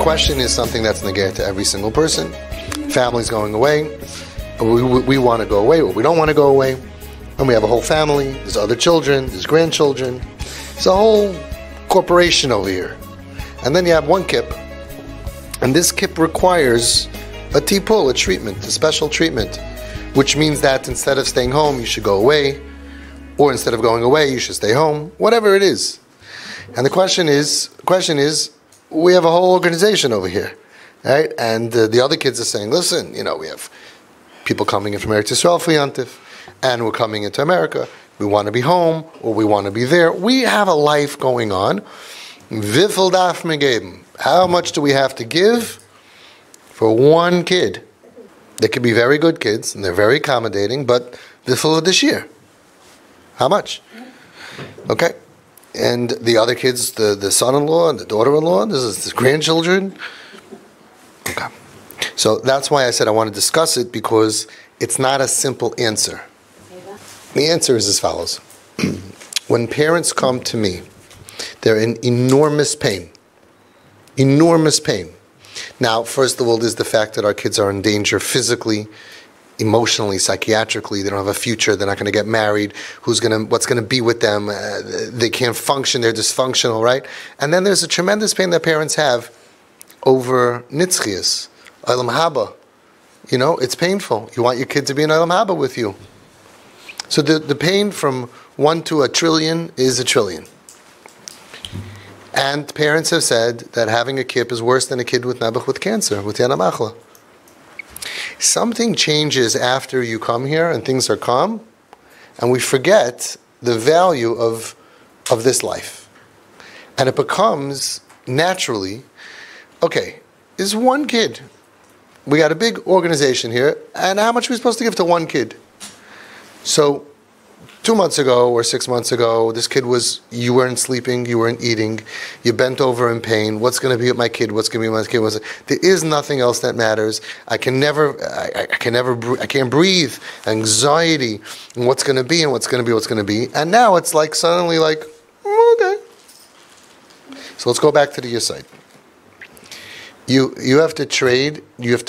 question is something that's negated to every single person. Family's going away. We want to go away, or we don't want to go away. And we have a whole family. There's other children. There's grandchildren. It's a whole corporation over here. And then you have one kip. And this kip requires a tipul, a treatment, a special treatment. Which means that instead of staying home, you should go away. Or instead of going away, you should stay home. Whatever it is. And the question is, we have a whole organization over here. Right? And the other kids are saying, listen, we have people coming in from Eretz Yisrael for Yantif, and we're coming into America. We want to be home, or we want to be there. We have a life going on. Vifel daf megeben. How much do we have to give for one kid? They could be very good kids, and they're very accommodating, but vifel this year. How much? Okay. And the other kids, the son-in-law and the daughter-in-law, this is the grandchildren. Okay. So that's why I said I want to discuss it, because it's not a simple answer. The answer is as follows. When parents come to me, they're in enormous pain. Enormous pain. Now, first of all, there's the fact that our kids are in danger physically, emotionally, psychiatrically. They don't have a future. They're not going to get married. What's going to be with them? They can't function. They're dysfunctional, right? And then there's a tremendous pain that parents have over nitzchias, olam haba. It's painful. You want your kid to be in olam haba with you. So the pain from 1 to a trillion is a trillion. And parents have said that having a kip is worse than a kid with nebuch with cancer, with yana machla. Something changes after you come here and things are calm, and we forget the value of this life. And it becomes naturally, okay, is one kid. We got a big organization here, and how much are we supposed to give to one kid? So 2 months ago or 6 months ago, this kid you weren't sleeping, you weren't eating, you bent over in pain. What's going to be with my kid? What's going to be with my kid? There is nothing else that matters. I can't breathe. Anxiety, and what's going to be, and what's going to be. And now it's like suddenly like, okay. So let's go back to the side. You have to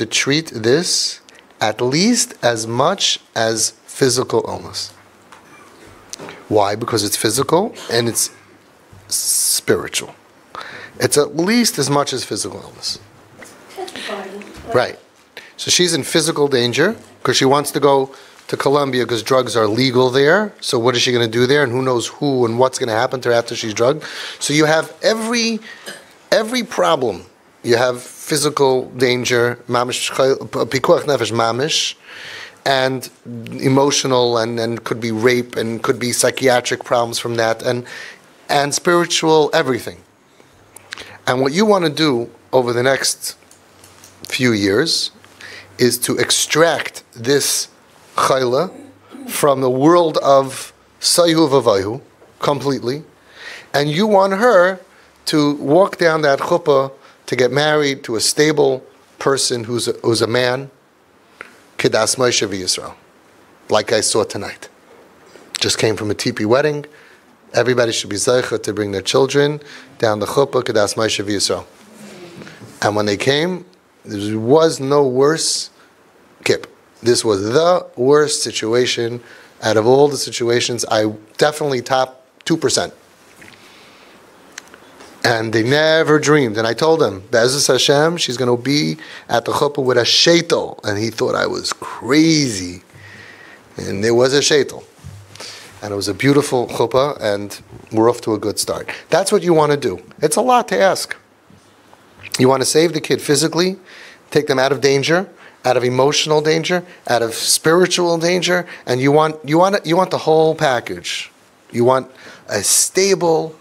treat this at least as much as physical illness. Why? Because it's physical and it's spiritual. It's at least as much as physical illness. Right. So she's in physical danger because she wants to go to Colombia because drugs are legal there. So what is she going to do there? And who knows who and what's going to happen to her after she's drugged? So you have every problem. You have physical danger, mamish, pikuach nefesh mamish, and emotional, and could be rape, and could be psychiatric problems from that, and spiritual everything. And what you want to do over the next few years is to extract this chayla from the world of sayhu v'vayhu completely, and you want her to walk down that chuppah to get married to a stable person who's a man, Kedas Moshe v'Yisrael, like I saw tonight. Just came from a tipi wedding. Everybody should be zeicha to bring their children down the chuppah, Kedas Moshe v'Yisrael. And when they came, there was no worse kip. This was the worst situation out of all the situations. I definitely top 2%. And they never dreamed. And I told him, Be'ezus Hashem, she's going to be at the chuppah with a sheitel. And he thought I was crazy. And there was a sheitel. And it was a beautiful chuppah, and we're off to a good start. That's what you want to do. It's a lot to ask. You want to save the kid physically, take them out of danger, out of emotional danger, out of spiritual danger, and you want the whole package. You want a stable,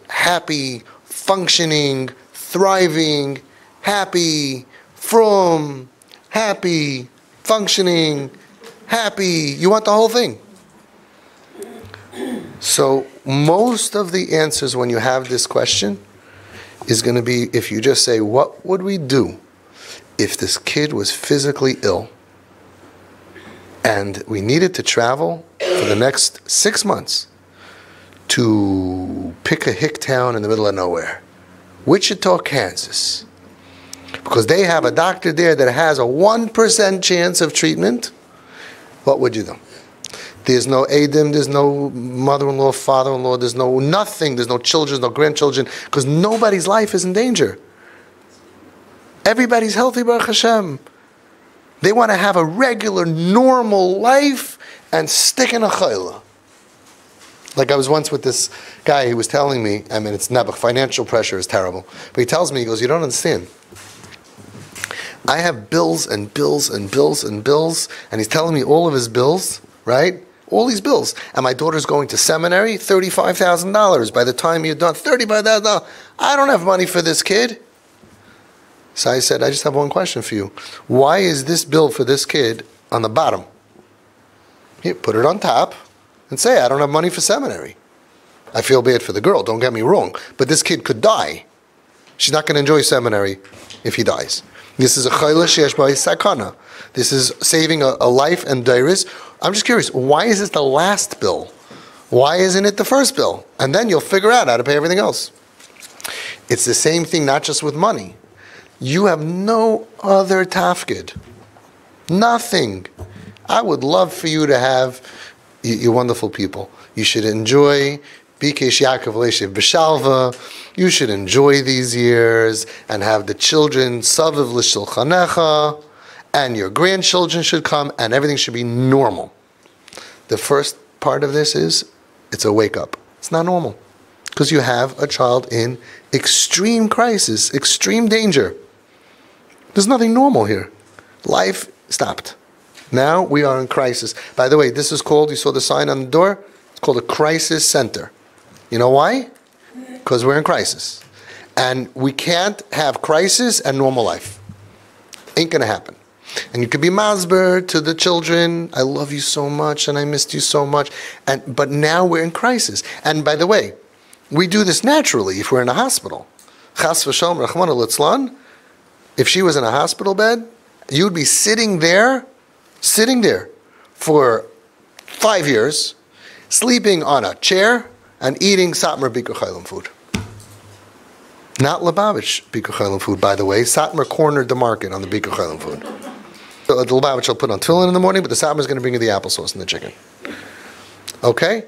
happy, functioning, thriving, happy, from, happy, functioning, happy. You want the whole thing. So most of the answers when you have this question is going to be if you just say, what would we do if this kid was physically ill and we needed to travel for the next 6 months to pick a hick town in the middle of nowhere? Wichita, Kansas, because they have a doctor there that has a 1% chance of treatment, what would you do? There's no Adim, there's no mother-in-law, father-in-law, there's no nothing, there's no children, no grandchildren, because nobody's life is in danger. Everybody's healthy, Baruch Hashem. They want to have a regular, normal life and stick in a chayla. Like I was once with this guy, he was telling me, I mean, it's nebuch, financial pressure is terrible. But he tells me, he goes, you don't understand. I have bills and bills and bills and bills, and he's telling me all of his bills, right? All these bills. And my daughter's going to seminary, $35,000. By the time you're done, $35,000. I don't have money for this kid. So I said, I just have one question for you. Why is this bill for this kid on the bottom? Here, put it on top and say, I don't have money for seminary. I feel bad for the girl, don't get me wrong. But this kid could die. She's not going to enjoy seminary if he dies. This is a chayla sheyesh ba sakana. This is saving a life and dairis. I'm just curious, why is this the last bill? Why isn't it the first bill? And then you'll figure out how to pay everything else. It's the same thing, not just with money. You have no other tafkid. Nothing. I would love for you to have, you wonderful people. You should enjoy Bikesh Yaakov Leshev B'Shalva. You should enjoy these years and have the children Savav L'Shulchanecha, and your grandchildren should come, and everything should be normal. The first part of this is, it's a wake-up. It's not normal. Because you have a child in extreme crisis, extreme danger. There's nothing normal here. Life stopped. Now we are in crisis. By the way, this is called, you saw the sign on the door? It's called a crisis center. You know why? Because we're in crisis. And we can't have crisis and normal life. Ain't going to happen. And you could be masber to the children, I love you so much and I missed you so much. But now we're in crisis. And by the way, we do this naturally if we're in a hospital. Chas v'shalom, Rachmana litzlan, if she was in a hospital bed, you'd be sitting there for 5 years, sleeping on a chair and eating Satmar Bikur Chaylim food. Not Lubavitch Bikur Chaylim food, by the way. Satmar cornered the market on the Bikur Chaylim food. The Lubavitch will put on tefillin in the morning, but the Satmar is going to bring you the applesauce and the chicken. Okay?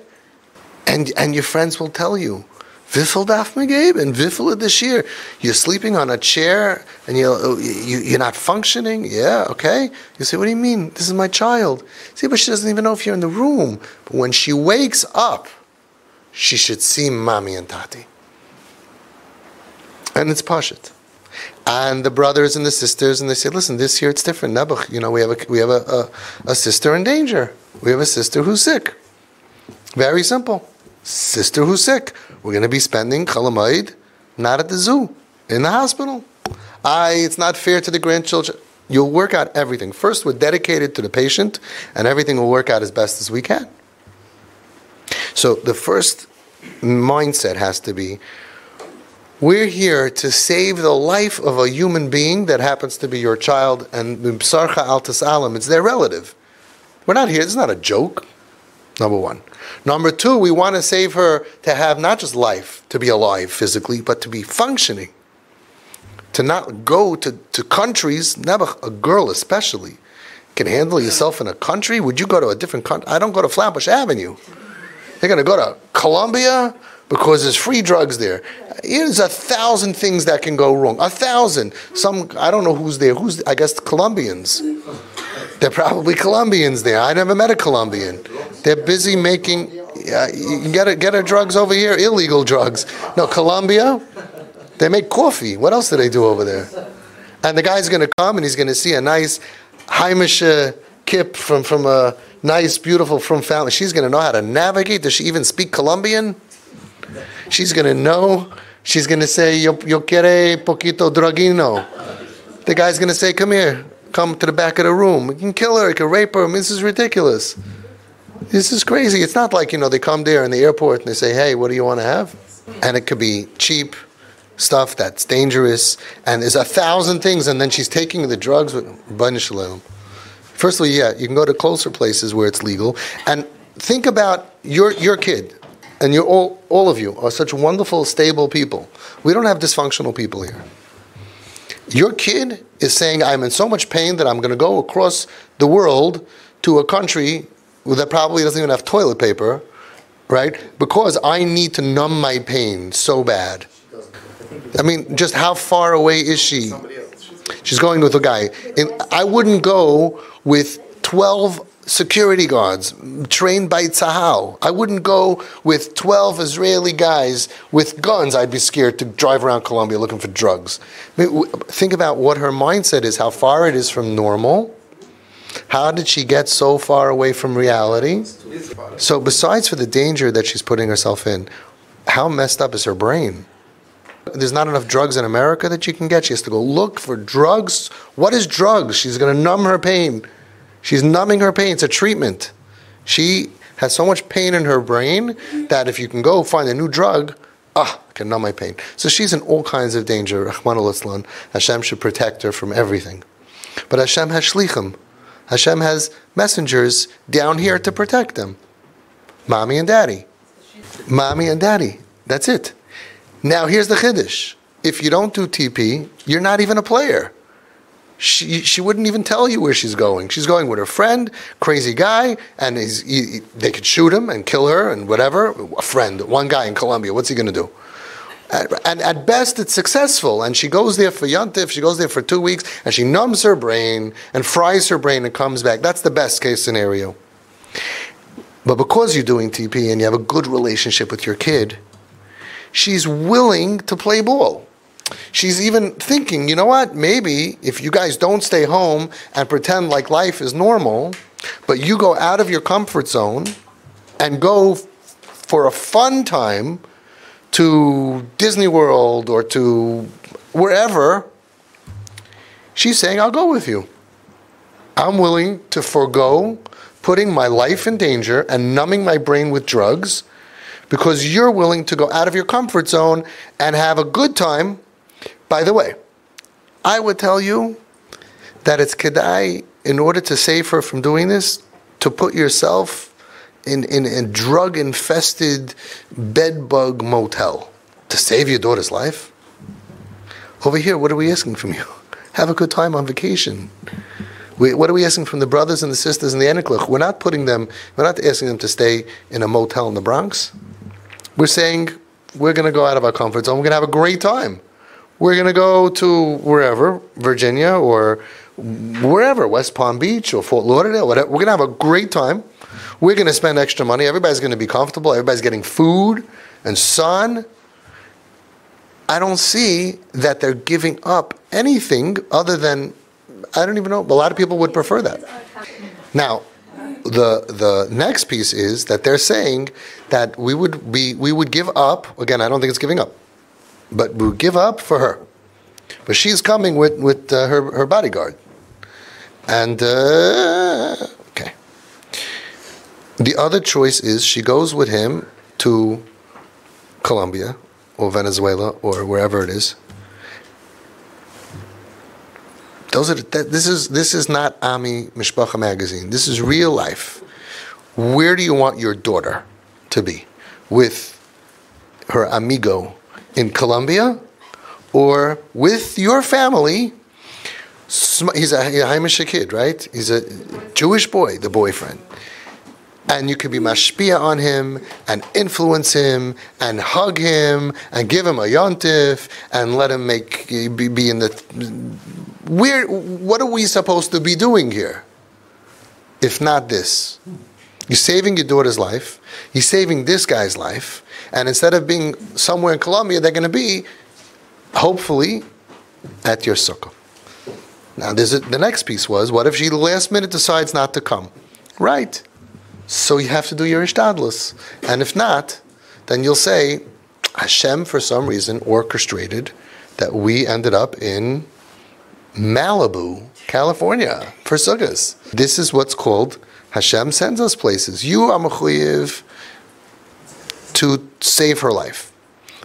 And your friends will tell you, Wiffel daf me geben, Wiffel this year. You're sleeping on a chair and you're not functioning. Yeah, okay. You say, what do you mean? This is my child. See, but she doesn't even know if you're in the room. But when she wakes up, she should see mommy and tati. And it's pashut. And the brothers and the sisters, and they say, listen, this year it's different. Nebuch, we have a sister in danger. We have a sister who's sick. Very simple. Sister who's sick. We're going to be spending Chalamayid not at the zoo, in the hospital. It's not fair to the grandchildren. You'll work out everything. First, we're dedicated to the patient, and everything will work out as best as we can. So the first mindset has to be, we're here to save the life of a human being that happens to be your child, and B'sarcha al Tas'alam, it's their relative. We're not here, this is not a joke, number one. Number two, we want to save her to have not just life, to be alive physically, but to be functioning. To not go to countries, never a girl especially, can handle yourself in a country. Would you go to a different country? I don't go to Flatbush Avenue. They're going to go to Colombia because there's free drugs there. There's 1,000 things that can go wrong. 1,000. I don't know who's there. I guess the Colombians. They're probably Colombians there. I never met a Colombian. They're busy making, you can get her drugs over here, illegal drugs. No, Colombia, they make coffee. What else do they do over there? And the guy's going to come and he's going to see a nice Heimish kip from a nice, beautiful, from family. She's going to know how to navigate. Does she even speak Colombian? She's going to know. She's going to say, yo quiere poquito dragino. The guy's going to say, come here. Come to the back of the room. We can kill her. We can rape her. I mean, this is ridiculous. This is crazy. It's not like, they come there in the airport and they say, hey, what do you want to have? And it could be cheap stuff that's dangerous. And there's 1,000 things. And then she's taking the drugs with Firstly, yeah, you can go to closer places where it's legal. And think about your kid. And you're all of you are such wonderful, stable people. We don't have dysfunctional people here. Your kid is saying, I'm in so much pain that I'm going to go across the world to a country that probably doesn't even have toilet paper, right? Because I need to numb my pain so bad. I mean, just how far away is she? She's going with a guy. And I wouldn't go with 12 security guards trained by Tzahal. I wouldn't go with 12 Israeli guys with guns. I'd be scared to drive around Colombia looking for drugs. I mean, think about what her mindset is, how far it is from normal. How did she get so far away from reality? So besides for the danger that she's putting herself in, how messed up is her brain? There's not enough drugs in America that she can get. She has to go look for drugs. What is drugs? She's going to numb her pain. She's numbing her pain. It's a treatment. She has so much pain in her brain that if you can go find a new drug, I can numb my pain. So she's in all kinds of danger. Rahman al-Islam. Hashem should protect her from everything. But Hashem has shlichim. Hashem has messengers down here to protect them. Mommy and daddy. Mommy and daddy. That's it. Now here's the chiddush. If you don't do TP, you're not even a player. She wouldn't even tell you where she's going. She's going with her friend, crazy guy, and they could shoot him and kill her and whatever. A friend, one guy in Colombia, what's he going to do? And at best, it's successful. And she goes there for Yontif, she goes there for 2 weeks, and she numbs her brain and fries her brain and comes back. That's the best case scenario. But because you're doing TP and you have a good relationship with your kid, she's willing to play ball. She's even thinking, you know what, maybe if you guys don't stay home and pretend like life is normal, but you go out of your comfort zone and go for a fun time to Disney World or to wherever, she's saying, I'll go with you. I'm willing to forego putting my life in danger and numbing my brain with drugs because you're willing to go out of your comfort zone and have a good time. By the way, I would tell you that it's kedai, in order to save her from doing this, to put yourself in a drug-infested bedbug motel to save your daughter's life. Over here, what are we asking from you? Have a good time on vacation. What are we asking from the brothers and the sisters in the Eniklach? We're not asking them to stay in a motel in the Bronx. We're saying we're going to go out of our comfort zone. We're going to have a great time. We're going to go to wherever, Virginia or wherever, West Palm Beach or Fort Lauderdale, whatever. We're going to have a great time. We're going to spend extra money. Everybody's going to be comfortable. Everybody's getting food and sun. I don't see that they're giving up anything other than, I don't even know, a lot of people would prefer that. Now, the next piece is that they're saying that we would give up, again, I don't think it's giving up, but we would give up for her. But she's coming with her bodyguard. And, okay. The other choice is she goes with him to Colombia or Venezuela or wherever it is. This is not Ami Mishpacha magazine. This is real life. Where do you want your daughter to be? With her amigo in Colombia or with your family? He's a Haimish kid, right? He's a Jewish boy, the boyfriend. And you could be mashpia on him and influence him and hug him and give him a yontif and let him be in the... What are we supposed to be doing here? If not this. You're saving your daughter's life. You're saving this guy's life. And instead of being somewhere in Colombia, they're going to be, hopefully, at your sukkah. Now, the next piece was, what if she last minute decides not to come? Right. So you have to do your ishtadlus. And if not, then you'll say, Hashem, for some reason, orchestrated that we ended up in Malibu, California, for sukkahs. This is what's called, Hashem sends us places. You are mechuyev to save her life.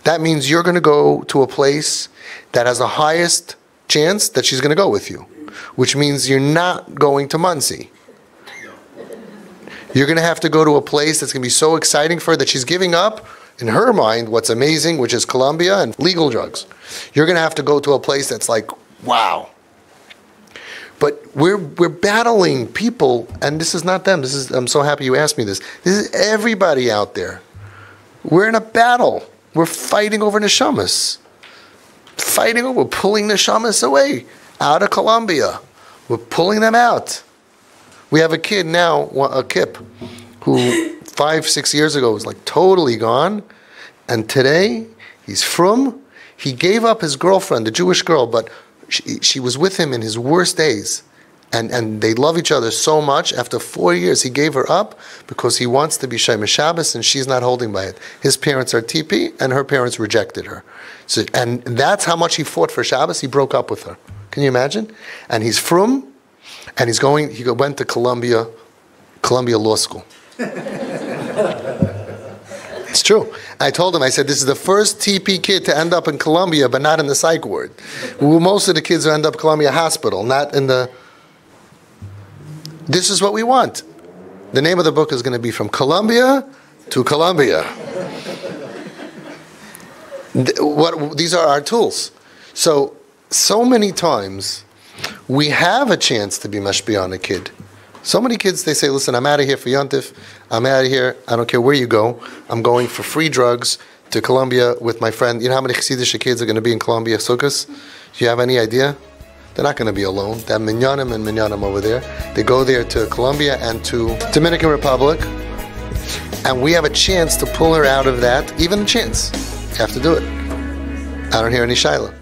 That means you're going to go to a place that has the highest chance that she's going to go with you, which means you're not going to Muncie. You're going to have to go to a place that's going to be so exciting for her that she's giving up, in her mind, what's amazing, which is Colombia and legal drugs. You're going to have to go to a place that's like, wow. But we're battling people, and this is not them. I'm so happy you asked me this. This is everybody out there. We're in a battle. We're fighting over neshamas. We're pulling neshamas away out of Colombia. We're pulling them out. We have a kid now, a kip, who 5-6 years ago was like totally gone, and today he's frum. He gave up his girlfriend, the Jewish girl, but she was with him in his worst days, and they love each other so much. After 4 years, he gave her up because he wants to be Shemesh Shabbos, and she's not holding by it. His parents are TP, and her parents rejected her. So, and that's how much he fought for Shabbos. He broke up with her. Can you imagine? And he's frum, and he went to Columbia Law School. It's true. I told him, I said, this is the first TP kid to end up in Columbia, but not in the psych ward. Most of the kids who end up Columbia Hospital, not in the... This is what we want. The name of the book is going to be From Columbia to Columbia. These are our tools. So many times, we have a chance to be mashpia on a kid. So many kids, they say, listen, I'm out of here for Yontif. I'm out of here. I don't care where you go. I'm going for free drugs to Colombia with my friend. You know how many Chassidish kids are going to be in Colombia, Sukkos? Do you have any idea? They're not going to be alone. They have minyanim and minyanim over there. They go there to Colombia and to Dominican Republic. And we have a chance to pull her out of that. Even a chance. You have to do it. I don't hear any shaila.